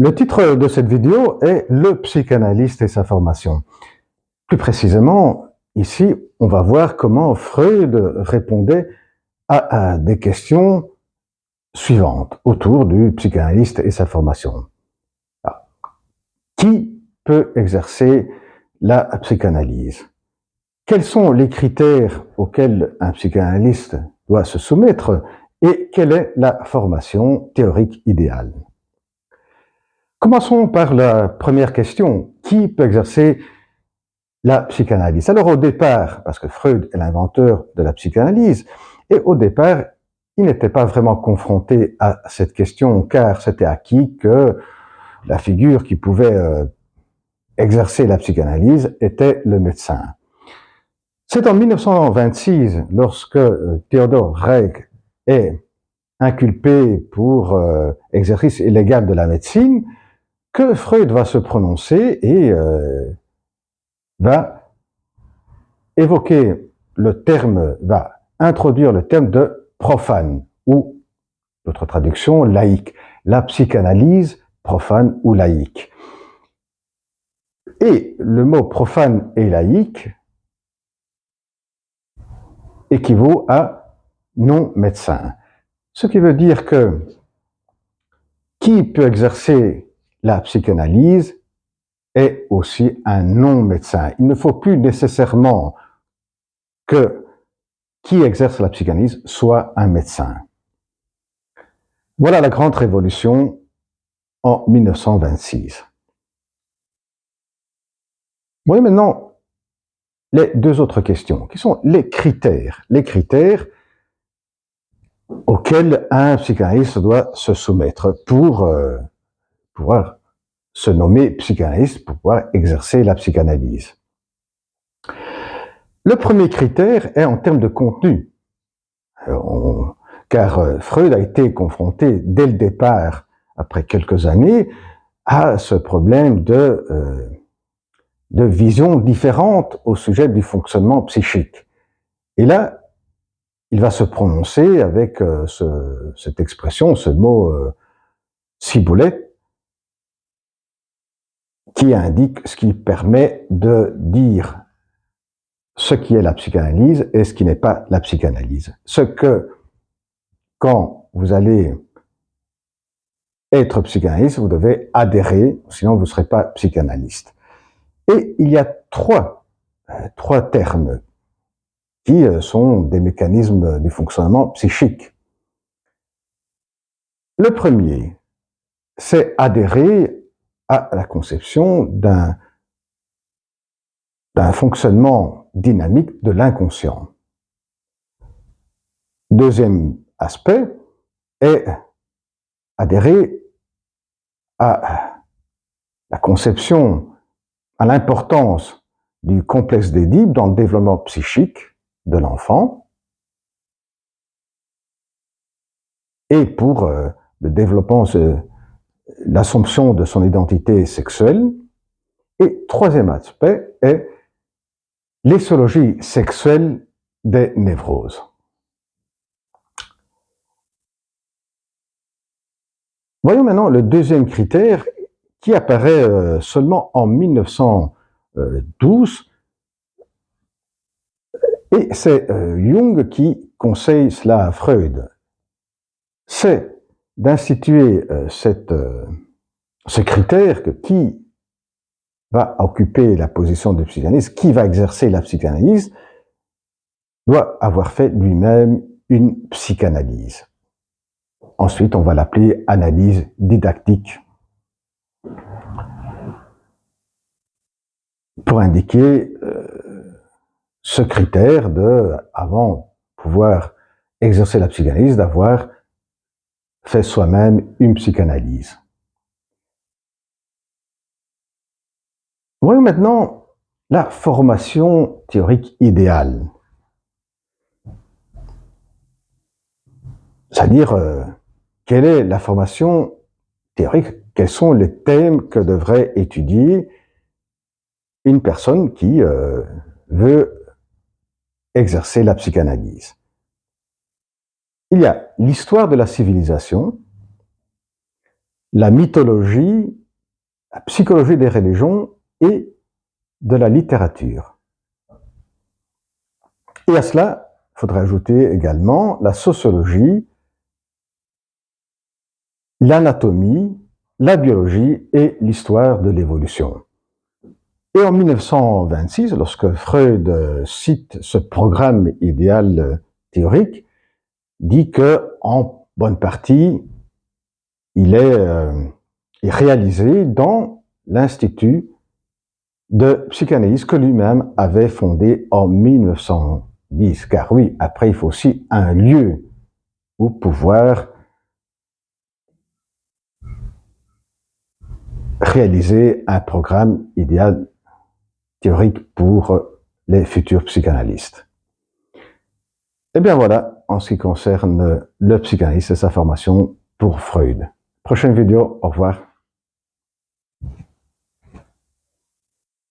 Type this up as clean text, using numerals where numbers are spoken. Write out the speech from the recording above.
Le titre de cette vidéo est « Le psychanalyste et sa formation ». Plus précisément, ici, on va voir comment Freud répondait à des questions suivantes autour du psychanalyste et sa formation. Alors, qui peut exercer la psychanalyse? Quels sont les critères auxquels un psychanalyste doit se soumettre et quelle est la formation théorique idéale? Commençons par la première question. Qui peut exercer la psychanalyse? Alors au départ, parce que Freud est l'inventeur de la psychanalyse, et au départ, il n'était pas vraiment confronté à cette question, car c'était acquis que la figure qui pouvait exercer la psychanalyse était le médecin. C'est en 1926, lorsque Theodor Reik est inculpé pour exercice illégal de la médecine, que Freud va se prononcer et va évoquer le terme, va introduire le terme de profane, ou, d'autres traductions, laïque. La psychanalyse profane ou laïque. Et le mot profane et laïque équivaut à non-médecin. Ce qui veut dire que qui peut exercer la psychanalyse est aussi un non-médecin. Il ne faut plus nécessairement que qui exerce la psychanalyse soit un médecin. Voilà la grande révolution en 1926. Voyez maintenant les deux autres questions, qui sont les critères auxquels un psychanalyste doit se soumettre pour pouvoir se nommer psychanalyste, pour pouvoir exercer la psychanalyse. Le premier critère est en termes de contenu, car Freud a été confronté dès le départ, après quelques années, à ce problème de visions différentes au sujet du fonctionnement psychique. Et là, il va se prononcer avec cette expression, ce mot ciboulette, qui indique ce qui permet de dire ce qui est la psychanalyse et ce qui n'est pas la psychanalyse. Ce que, quand vous allez être psychanalyste, vous devez adhérer, sinon vous ne serez pas psychanalyste. Et il y a trois termes qui sont des mécanismes du fonctionnement psychique. Le premier, c'est adhérer à la conception d'un fonctionnement dynamique de l'inconscient. Deuxième aspect est adhérer à la conception, à l'importance du complexe d'Édipe dans le développement psychique de l'enfant et pour le développement, l'assomption de son identité sexuelle. Et troisième aspect est l'étiologie sexuelle des névroses. Voyons maintenant le deuxième critère qui apparaît seulement en 1912, et c'est Jung qui conseille cela à Freud. C'est d'instituer ce critère que qui va occuper la position de psychanalyste, qui va exercer la psychanalyse, doit avoir fait lui-même une psychanalyse. Ensuite, on va l'appeler analyse didactique, pour indiquer ce critère de, avant de pouvoir exercer la psychanalyse, d'avoir fait soi-même une psychanalyse. Voyons maintenant la formation théorique idéale. C'est-à-dire, quelle est la formation théorique, quels sont les thèmes que devrait étudier une personne qui veut exercer la psychanalyse. Il y a l'histoire de la civilisation, la mythologie, la psychologie des religions et de la littérature. Et à cela, il faudrait ajouter également la sociologie, l'anatomie, la biologie et l'histoire de l'évolution. Et en 1926, lorsque Freud cite ce programme idéal théorique, dit que, en bonne partie, il est réalisé dans l'Institut de psychanalyse que lui-même avait fondé en 1910. Car oui, après, il faut aussi un lieu où pouvoir réaliser un programme idéal théorique pour les futurs psychanalystes. Eh bien voilà, en ce qui concerne le psychanalyste et sa formation pour Freud. Prochaine vidéo, au revoir.